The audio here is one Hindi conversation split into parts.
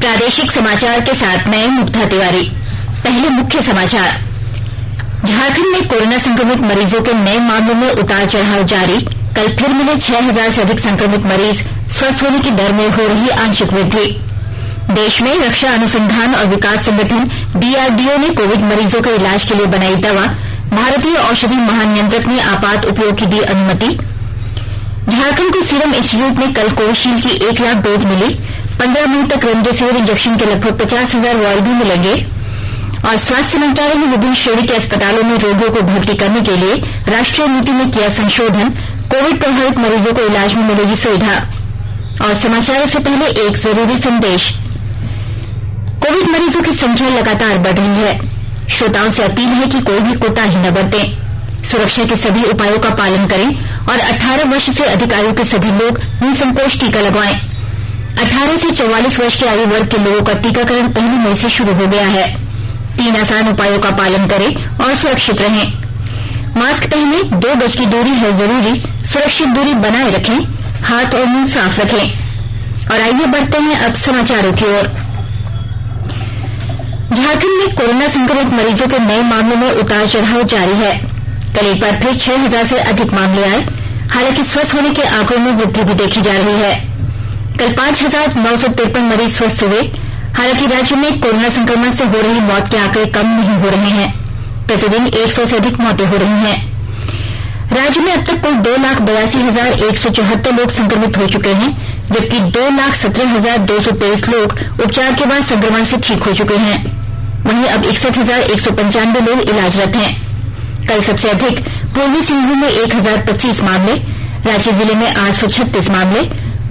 प्रादेशिक समाचार के साथ मैं मुग्धा तिवारी। पहले मुख्य समाचार। झारखंड में कोरोना संक्रमित मरीजों के नए मामलों में उतार चढ़ाव जारी। कल फिर मिले 6000 से अधिक संक्रमित मरीज। स्वस्थ होने की दर में हो रही आंशिक वृद्धि। देश में रक्षा अनुसंधान और विकास संगठन DRDO ने कोविड मरीजों के इलाज के लिए बनाई दवा। भारतीय औषधि महानियंत्रक ने आपात उपयोग की दी अनुमति। झारखंड को सीरम इंस्टीट्यूट में कल कोविशील्ड की 1 लाख डोज मिली। 15 मई तक रेमडेसिविर इंजेक्शन के लगभग 50,000 वॉयल भी मिलेंगे। और स्वास्थ्य मंत्रालय ने विभिन्न श्रेणी के अस्पतालों में रोगियों को भर्ती करने के लिए राष्ट्रीय नीति में किया संशोधन। कोविड प्रभावित मरीजों को इलाज में मिलेगी सुविधा। और समाचारों से पहले एक जरूरी संदेश। कोविड मरीजों की संख्या लगातार बढ़ रही है। श्रोताओं से अपील है कि कोई भी कोताही न बरतें। सुरक्षा के सभी उपायों का पालन करें और 18 वर्ष से अधिक आयु के सभी लोग निसंकोच टीका लगवाएं। 18 से 44 वर्ष के आयु वर्ग के लोगों का टीकाकरण 1 मई से शुरू हो गया है। 3 आसान उपायों का पालन करें और सुरक्षित रहें। मास्क पहने, 2 गज की दूरी है जरूरी, सुरक्षित दूरी बनाए रखें, हाथ और मुंह साफ रखें। और आइए बढ़ते हैं अब समाचारों की ओर। झारखंड में कोरोना संक्रमित मरीजों के नए मामलों में उतार चढ़ाव जारी है। कल एक बार फिर 6000 से अधिक मामले आए। हालांकि स्वस्थ होने के आंकड़ों में वृद्धि भी देखी जा रही है। कल 5953 मरीज स्वस्थ हुए। हालांकि राज्य में कोरोना संक्रमण से हो रही मौत के आंकड़े कम नहीं हो रहे हैं। प्रतिदिन 100 से अधिक मौतें हो रही हैं। राज्य में अब तक कुल 2,82,174 लोग संक्रमित हो चुके हैं, जबकि 2,17,223 लोग उपचार के बाद संक्रमण से ठीक हो चुके हैं। वहीं अब 61,195 लोग इलाजरत हैं। कल सबसे अधिक पूर्वी सिंहभूम में 1,025 मामले, रांची जिले में 836 मामले,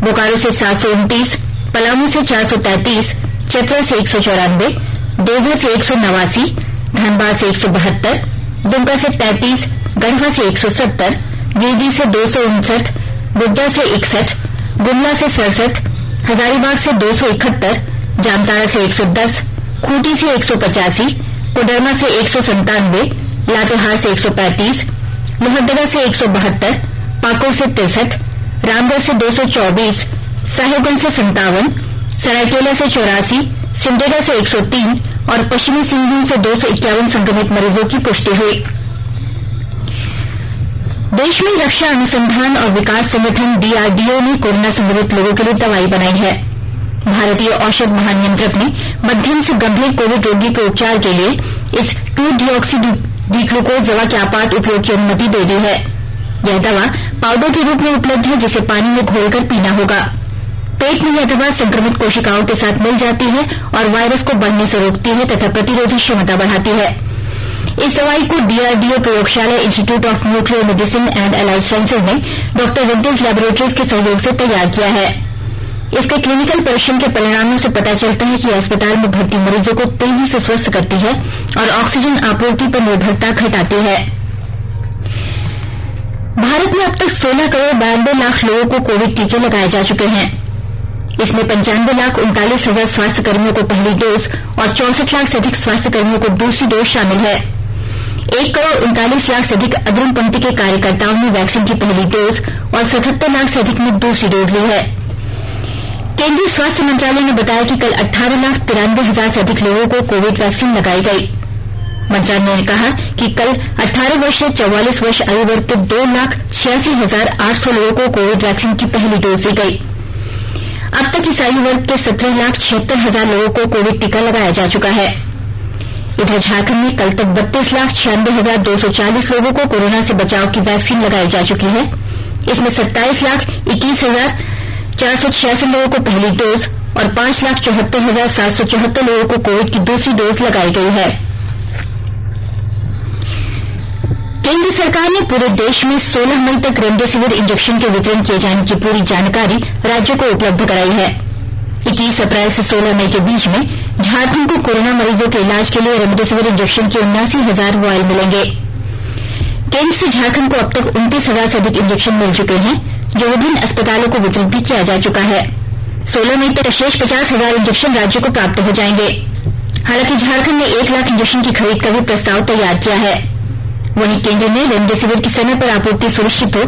बोकारो से 729, पलामू से 433, चतरा से 194, देवघर से 189, धनबाद से 172, दुमका से 33, गढ़वा से 170, गिरिडीह से 259, गोड्डा से 61, गुमला से 67, हजारीबाग से 271, जामताड़ा से 110, खूंटी से 185, कोडरमा से 197, लातेहार से 135, लोहरदगा से 172, पाकुड़ से 63, रामगढ़ से 224, साहिबगंज से 57, सरायकेला से 84, सिमडेगा से 103 और पश्चिमी सिंहभूम से 251 संक्रमित मरीजों की पुष्टि हुई। देश में रक्षा अनुसंधान और विकास संगठन DRDO ने कोरोना संक्रमित लोगों के लिए दवाई बनाई है। भारतीय औषध महानियंत्रक ने मध्यम से गंभीर कोविड रोगी के उपचार के लिए इस 2-डिऑक्सी-डी-ग्लूकोज दवा के आपात उपयोग की अनुमति दे दी है। यह दवा पाउडर के रूप में उपलब्ध है, जिसे पानी में घोलकर पीना होगा। पेट में यह दवा संक्रमित कोशिकाओं के साथ मिल जाती है और वायरस को बढ़ने से रोकती है तथा प्रतिरोधी क्षमता बढ़ाती है। इस दवाई को DRDO प्रयोगशाला institute of nuclear medicine and allied sciences ने डॉ. रेड्डीज लैबोरेटरीज के सहयोग से तैयार किया है। इसके क्लिनिकल परीक्षण के परिणामों से पता चलता है कि अस्पताल में भर्ती मरीजों को तेजी से स्वस्थ करती है और ऑक्सीजन आपूर्ति पर निर्भरता घटाती है। भारत में अब तक 16 करोड़ 92 लाख लोगों को कोविड टीके लगाए जा चुके हैं। इसमें 95,39,000 स्वास्थ्य कर्मियों को पहली डोज और 64 लाख से अधिक स्वास्थ्य कर्मियों को दूसरी डोज शामिल है। 1 करोड़ 39 लाख से अधिक अग्रिम पंक्ति के कार्यकर्ताओं ने वैक्सीन की पहली डोज और 77 लाख से अधिक ने दूसरी डोज ली है। केंद्रीय स्वास्थ्य मंत्रालय ने बताया कि कल 18,93,000 से अधिक लोगों को कोविड वैक्सीन लगाई गई। मंत्रालय ने कहा कि कल 18 वर्ष से 44 वर्ष आयु वर्ग के 2,86,800 लोगों को कोविड वैक्सीन की पहली डोज दी गई। अब तक इस आयु वर्ग के 17,76,000 लोगों को कोविड टीका लगाया जा चुका है। इधर झारखंड में कल तक 32,96,240 लोगों को कोरोना से बचाव की वैक्सीन लगाई जा चुकी है। इसमें 27,21,486 लोगों को पहली डोज और 5,74,774 लोगों को कोविड की दूसरी डोज लगाई गई है। केंद्र सरकार ने पूरे देश में 16 मई तक रेमडेसिविर इंजेक्शन के वितरण किए जाने की पूरी जानकारी राज्यों को उपलब्ध कराई है। 21 अप्रैल से 16 मई के बीच में झारखंड को कोरोना मरीजों के इलाज के लिए रेमडेसिविर इंजेक्शन के 79,000 वॉयल मिलेंगे। केंद्र से झारखंड को अब तक 29,000 से अधिक इंजेक्शन मिल चुके हैं, जो विभिन्न अस्पतालों को वितरित भी किया जा चुका है। 16 मई तक शेष 50,000 इंजेक्शन राज्यों को प्राप्त हो जाएंगे। हालांकि झारखंड ने 1 लाख इंजेक्शन की खरीद का भी प्रस्ताव तैयार किया है। वहीं केंद्र ने रेमडेसिविर की समय पर आपूर्ति सुनिश्चित हो,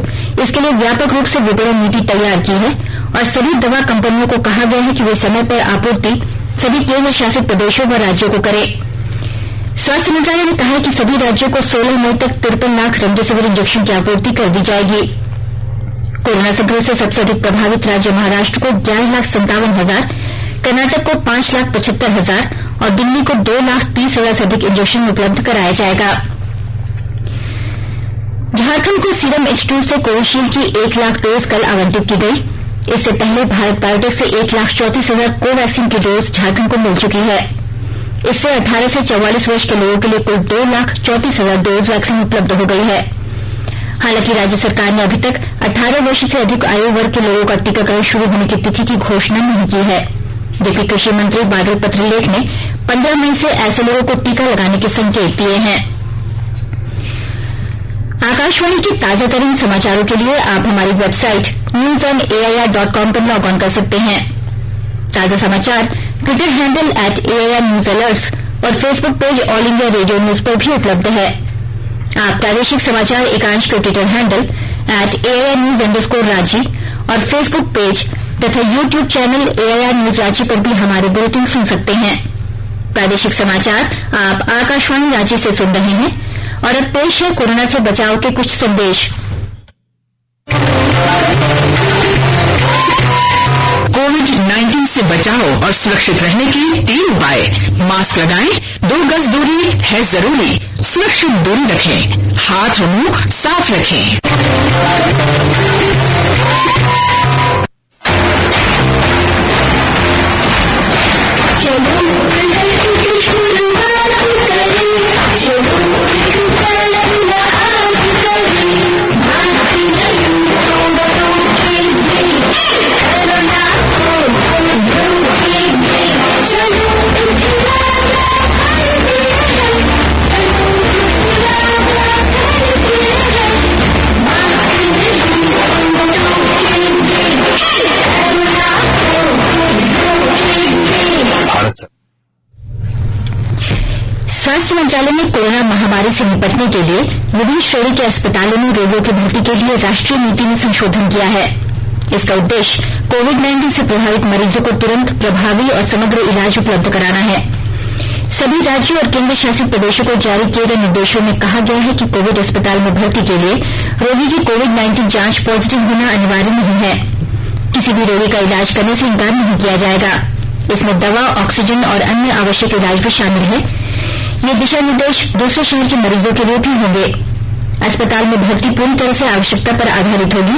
इसके लिए व्यापक रूप से विपणन नीति तैयार की है और सभी दवा कंपनियों को कहा गया है कि वे समय पर आपूर्ति सभी केंद्र शासित प्रदेशों व राज्यों को करे। स्वास्थ्य मंत्रालय ने कहा है कि सभी राज्यों को 16 मई तक 53 लाख रेमडेसिविर इंजेक्शन की आपूर्ति कर दी जाएगी। कोरोना संक्रमण से सबसे अधिक प्रभावित राज्य महाराष्ट्र को 11,57,000, कर्नाटक को 5,75,000 और दिल्ली को 2,30,000 से अधिक इंजेक्शन उपलब्ध कराया जाएगा। झारखंड को सीरम इंस्टीट्यूट से कोविशील्ड की 1 लाख डोज कल आवंटित की गई। इससे पहले भारत बायोटेक से 1,34,000 कोवैक्सीन की डोज झारखंड को मिल चुकी है। इससे 18 से 44 वर्ष के लोगों के लिए कुल 2,34,000 डोज वैक्सीन उपलब्ध हो गई है। हालांकि राज्य सरकार ने अभी तक 18 वर्ष से अधिक आयु वर्ग के लोगों का टीकाकरण शुरू होने की तिथि की घोषणा नहीं की है, जबकि कृषि मंत्री बादल पत्रलेख ने 15 मई से ऐसे लोगों को टीका लगाने के संकेत दिए हैं। आकाशवाणी के ताजा तरीन समाचारों के लिए आप हमारी वेबसाइट newsonair.com पर लॉग ऑन कर सकते हैं। ताजा समाचार ट्विटर हैंडल @AIRNewsAlerts और Facebook page all India radio news पर भी उपलब्ध है। आप प्रादेशिक समाचार एकांश के ट्विटर हैंडल @AIRNews_रांची और फेसबुक पेज तथा YouTube channel AIR news Ranchi पर भी हमारे बुलेटिन सुन सकते हैं। प्रादेशिक समाचार आप आकाशवाणी रांची से सुन रहे हैं और अब पेश है कोरोना से बचाव के कुछ संदेश। कोविड-19 से बचाव और सुरक्षित रहने के 3 उपाय। मास्क लगाएं, 2 गज दूरी है जरूरी, सुरक्षित दूरी रखें, हाथ और मुंह साफ रखें। स्वास्थ्य मंत्रालय ने कोरोना महामारी से निपटने के लिए विभिन्न श्रेणी के अस्पतालों में रोगियों की भर्ती के लिए राष्ट्रीय नीति में संशोधन किया है। इसका उद्देश्य कोविड-19 से प्रभावित मरीजों को तुरंत, प्रभावी और समग्र इलाज उपलब्ध कराना है। सभी राज्यों और केंद्र शासित प्रदेशों को जारी किए गए निर्देशों में कहा गया है कि कोविड अस्पताल में भर्ती के लिए रोगी की कोविड-19 जांच पॉजिटिव होना अनिवार्य नहीं है। किसी भी रोगी का इलाज करने से इंकार नहीं किया जाएगा। इसमें दवा, ऑक्सीजन और अन्य आवश्यक इलाज भी शामिल है। ये दिशा निर्देश दूसरे शहर के मरीजों के लिए भी होंगे। अस्पताल में भर्ती पूरी तरह से आवश्यकता पर आधारित होगी।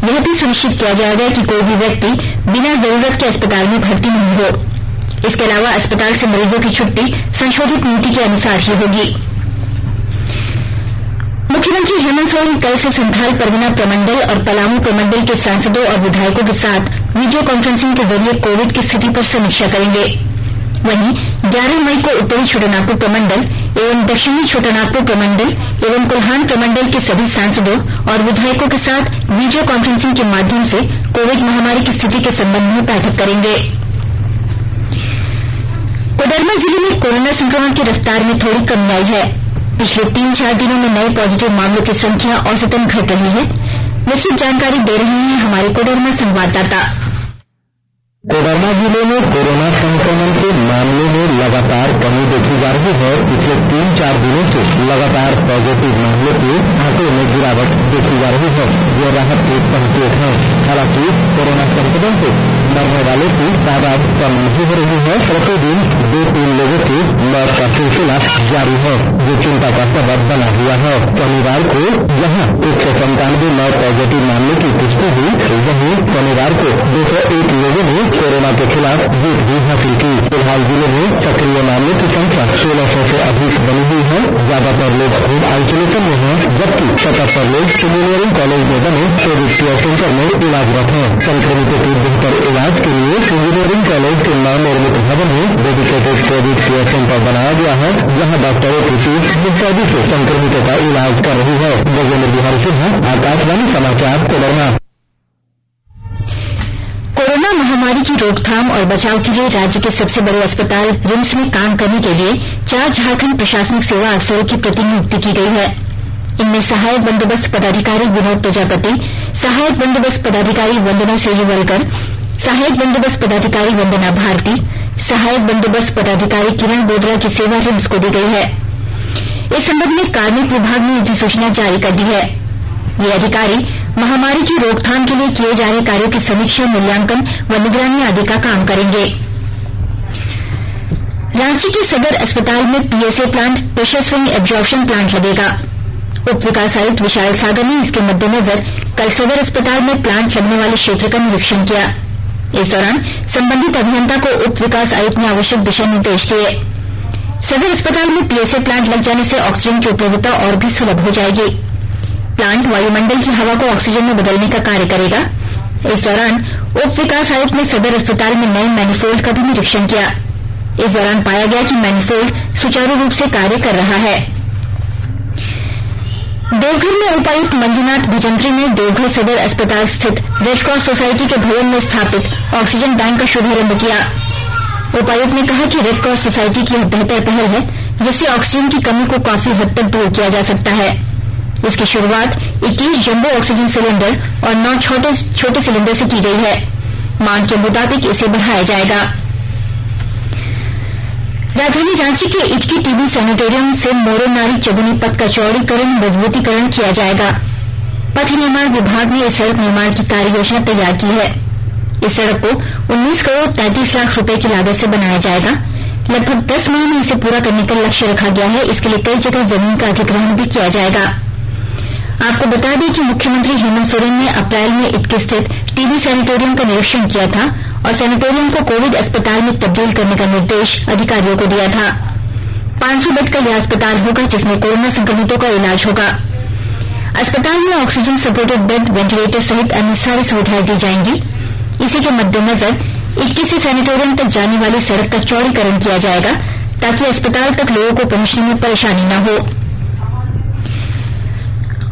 यह भी सुनिश्चित किया जाएगा कि कोई भी व्यक्ति बिना जरूरत के अस्पताल में भर्ती नहीं हो। इसके अलावा अस्पताल से मरीजों की छुट्टी संशोधित नीति के अनुसार ही होगी। मुख्यमंत्री हेमंत सोरेन कल से संथाल परगना प्रमंडल और पलामू प्रमंडल के सांसदों और विधायकों के साथ वीडियो कॉन्फ्रेंसिंग के जरिए कोविड की स्थिति पर समीक्षा करेंगे। वहीं 11 मई को उत्तरी छोटानागपुर प्रमंडल एवं दक्षिणी छोटानागपुर प्रमंडल एवं कोल्हान प्रमंडल के सभी सांसदों और विधायकों के साथ वीडियो कॉन्फ्रेंसिंग के माध्यम से कोविड महामारी की स्थिति के संबंध में बैठक करेंगे। कोडरमा जिले में कोरोना संक्रमण की रफ्तार में थोड़ी कमी आई है। पिछले 3-4 दिनों में नए पॉजिटिव मामलों की संख्या औसतन घट रही है। विस्तृत जानकारी दे रहे हैं हमारे कोडरमा संवाददाता। कोडरमा जिले में कोरोना संक्रमण के मामले में लगातार कमी देखी जा रही है। पिछले 3-4 दिनों से लगातार पॉजिटिव मामलों के आंकड़े में गिरावट देखी जा रही है। ये राहत के संकेत है। हालांकि कोरोना संक्रमण से मरने वालों की तादाद कम नहीं हो रही है। प्रतिदिन 2-3 लोगों की मौत का सिलसिला जारी है, जो चिंता का सबब बना हुआ है। शनिवार को जहाँ 197 नए पॉजिटिव मामले की पुष्टि हुई, वहीं शनिवार को 201 लोगों ने कोरोना के खिलाफ जीत भी हासिल की। फिलहाल जिले में सक्रिय मामलों की संख्या 1600 से अधिक बनी हुई है। ज्यादातर लोग होम आइसोलेशन में हैं, जबकि 77 लोग इंजीनियरिंग कॉलेज में बने कोविड केयर सेंटर में इलाजरत हैं। संक्रमितों के बेहतर इलाज के लिए इंजीनियरिंग कॉलेज के नवनिर्मित भवन में डेडिकेटेड कोविड केयर सेंटर बनाया गया है, जहाँ डॉक्टरों की टीम मुस्तैदी से संक्रमितों का इलाज कर रही है। गजेंद्र बिहारी सिन्हा, आकाशवाणी समाचार, कोडरमा। कोरोना महामारी की रोकथाम और बचाव के लिए राज्य के सबसे बड़े अस्पताल रिम्स में काम करने के लिए 4 झारखंड प्रशासनिक सेवा अफसरों की प्रतिनियुक्ति की गई है। इनमें सहायक बंदोबस्त पदाधिकारी विनोद प्रजापति, सहायक बंदोबस्त पदाधिकारी वंदना सेरीवलकर, सहायक बंदोबस्त पदाधिकारी वंदना भारती, सहायक बंदोबस्त पदाधिकारी किरण बोदरा की सेवा रिम्स को दी गई है। इस संबंध में कार्मिक विभाग ने अधिसूचना जारी कर दी है। ये अधिकारी महामारी की रोकथाम के लिए किए जा रहे कार्यों की समीक्षा, मूल्यांकन व निगरानी आदि का काम करेंगे। रांची के सदर अस्पताल में PSA plant, pressure swing absorption plant लगेगा। उप विकास आयुक्त विशाल सागर ने इसके मद्देनजर कल सदर अस्पताल में प्लांट लगने वाले क्षेत्र का निरीक्षण किया। इस दौरान संबंधित अभियंता को उप विकास आयुक्त ने आवश्यक दिशा निर्देश दिए। सदर अस्पताल में पीएसए प्लांट लग जाने से ऑक्सीजन की उपलब्धता और भी सुलभ हो जाएगी। प्लांट वायुमंडल की हवा को ऑक्सीजन में बदलने का कार्य करेगा। इस दौरान उप विकास आयुक्त ने सदर अस्पताल में नए मैनिफोल्ड का भी निरीक्षण किया। इस दौरान पाया गया कि मैनिफोल्ड सुचारू रूप से कार्य कर रहा है। देवघर में उपायुक्त मंजुनाथ भजंत्री ने देवघर सदर अस्पताल स्थित रेड क्रॉस सोसाइटी के भवन में स्थापित ऑक्सीजन बैंक का शुभारंभ किया। उपायुक्त ने कहा कि रेड क्रॉस सोसाइटी की बेहतर पहल है, जिससे ऑक्सीजन की कमी को काफी हद तक दूर किया जा सकता है। इसकी शुरुआत 21 जंबो ऑक्सीजन सिलेंडर और 9 छोटे सिलेंडर से की गई है। मांग के मुताबिक इसे बढ़ाया जाएगा। राजधानी रांची के इटकी टीबी सैनिटोरियम से मोरो नारी चगुनी पथ का चौड़ीकरण, मजबूतीकरण किया जाएगा। पथ निर्माण विभाग ने इस सड़क निर्माण की कार्य योजना तैयार की है। इस सड़क को 19 करोड़ 33 लाख रुपए की लागत से बनाया जाएगा। लगभग 10 माह में इसे पूरा करने का लक्ष्य रखा गया है। इसके लिए कई जगह जमीन का अधिग्रहण भी किया जाएगा। आपको बता दें कि मुख्यमंत्री हेमंत सोरेन ने अप्रैल में इटकी स्थित टीबी सैनिटोरियम का निरीक्षण किया था और सैनिटोरियम को कोविड अस्पताल में तब्दील करने का निर्देश अधिकारियों को दिया था। 500 बेड का यह अस्पताल होगा, जिसमें कोरोना संक्रमितों का इलाज होगा। अस्पताल में ऑक्सीजन सपोर्टेड बेड, वेंटिलेटर सहित अन्य सारी सुविधाएं दी जाएंगी। इसी के मद्देनजर 21 से सैनिटोरियम तक जाने वाली सड़क का चौड़ीकरण किया जाएगा, ताकि अस्पताल तक लोगों को पहुंचने में परेशानी न हो।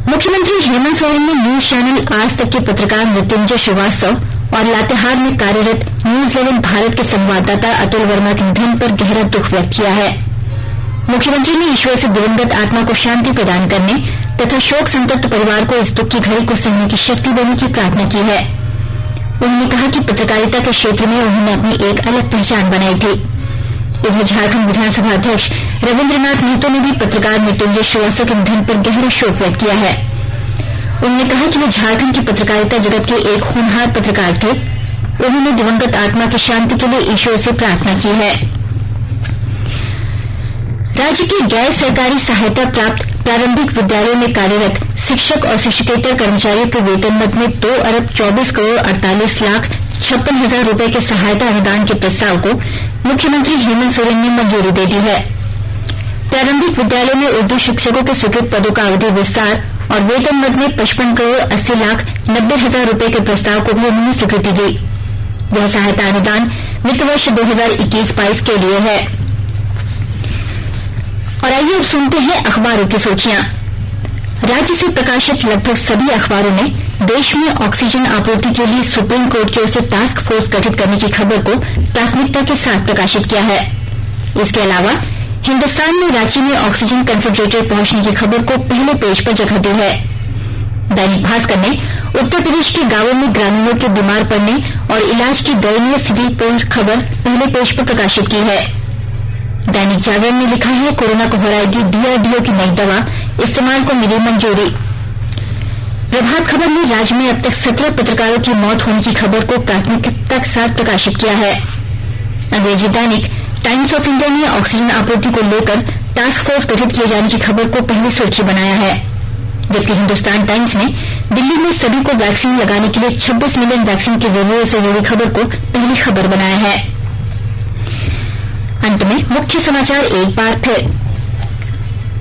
मुख्यमंत्री हेमंत सोरेन ने न्यूज चैनल आज तक के पत्रकार मृत्युंजय श्रीवास्तव और लातेहार में कार्यरत न्यूज 11 भारत के संवाददाता अतुल वर्मा के निधन पर गहरा दुख व्यक्त किया है। मुख्यमंत्री ने ईश्वर से दिवंगत आत्मा को शांति प्रदान करने तथा शोक संतप्त परिवार को इस दुख की घड़ी को सहने की शक्ति देने की प्रार्थना की है। उन्होंने कहा कि पत्रकारिता के क्षेत्र में उन्होंने अपनी एक अलग पहचान बनाई थी। इधर झारखंड विधानसभा अध्यक्ष रविन्द्रनाथ महतो ने भी पत्रकार मृत्युंजय श्रीवास्तव के निधन पर गहरा शोक व्यक्त किया है। उन्होंने कहा कि वे झारखंड की पत्रकारिता जगत के एक होनहार पत्रकार थे। उन्होंने दिवंगत आत्मा की शांति के लिए ईश्वर से प्रार्थना की है। राज्य के गैर सरकारी सहायता प्राप्त प्रारंभिक विद्यालयों में कार्यरत शिक्षक और शिक्षकेतर कर्मचारियों के वेतन मद में 2 अरब 24 करोड़ 48 लाख 56 हजार रुपए के सहायता अनुदान के प्रस्ताव को मुख्यमंत्री हेमंत सोरेन ने मंजूरी दे दी है। प्रारंभिक विद्यालयों में उर्दू शिक्षकों के स्वीकृत पदों का अवधि विस्तार और वेतन मद में 55 करोड़ 80 लाख 90 हजार रुपए के प्रस्ताव को भी उन्होंने स्वीकृति दी। यह सहायता अनुदान वित्त वर्ष 2021-22 के लिए है। और आइए अब सुनते हैं अखबारों की सुर्खियां। राज्य से प्रकाशित लगभग सभी अखबारों ने देश में ऑक्सीजन आपूर्ति के लिए सुप्रीम कोर्ट की ओर से टास्क फोर्स गठित करने की खबर को प्राथमिकता के साथ प्रकाशित किया है। इसके अलावा हिन्दुस्तान ने रांची में ऑक्सीजन कंसंट्रेटर पहुंचने की खबर को पहले पेज पर जगह दी है। दैनिक भास्कर ने उत्तर प्रदेश के गांवों में ग्रामीणों के बीमार पड़ने और इलाज की दयनीय स्थिति पर खबर पहले पेज पर प्रकाशित की है। दैनिक जागरण ने लिखा है, कोरोना को हराएगी डीआरडीओ की नई दवा, इस्तेमाल को मिली मंजूरी। प्रभात खबर ने राज्य में अब तक 17 पत्रकारों की मौत होने की खबर को प्राथमिकता के साथ प्रकाशित किया है। अंग्रेजी दैनिक टाइम्स ऑफ इंडिया ने ऑक्सीजन आपूर्ति को लेकर टास्क फोर्स गठित किए जाने की खबर को पहली सुर्खी बनाया है, जबकि हिन्दुस्तान टाइम्स ने दिल्ली में सभी को वैक्सीन लगाने के लिए 26 मिलियन वैक्सीन की जरूरत से जुड़ी खबर को पहली खबर बनाया है। अंत में मुख्य समाचार एक बार फिर।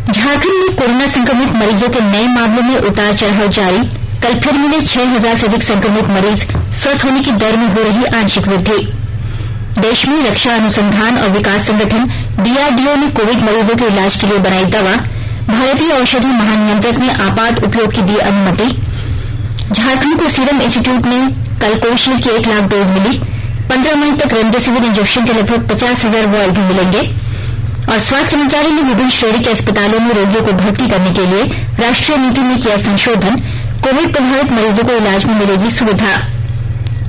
झारखंड में कोरोना संक्रमित मरीजों के नए मामलों में उतार चढ़ाव जारी। कल फिर मिले 6,000 से अधिक संक्रमित मरीज। स्वस्थ होने की दर में हो रही आंशिक वृद्धि। देश में रक्षा अनुसंधान और विकास संगठन डीआरडीओ ने कोविड मरीजों के इलाज के लिए बनाई दवा। भारतीय औषधि महानियंत्रक ने आपात उपयोग की दी अनुमति। झारखंड को सीरम इंस्टीट्यूट ने कल कोविशील्ड की 1 लाख डोज मिली। 15 मई तक रेमडेसिविर इंजेक्शन के लगभग 50,000 वॉयल भी मिलेंगे। और स्वास्थ्य मंत्रालय ने विभिन्न श्रेणी के अस्पतालों में रोगियों को भर्ती करने के लिए राष्ट्रीय नीति में किया संशोधन। कोविड प्रभावित मरीजों को इलाज में मिलेगी सुविधा।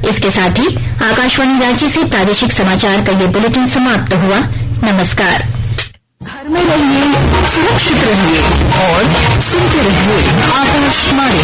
इसके साथ ही आकाशवाणी रांची से प्रादेशिक समाचार का ये बुलेटिन समाप्त हुआ। नमस्कार। घर में रहिए, सुरक्षित रहिए और सुनते रहिए आकाशवाणी।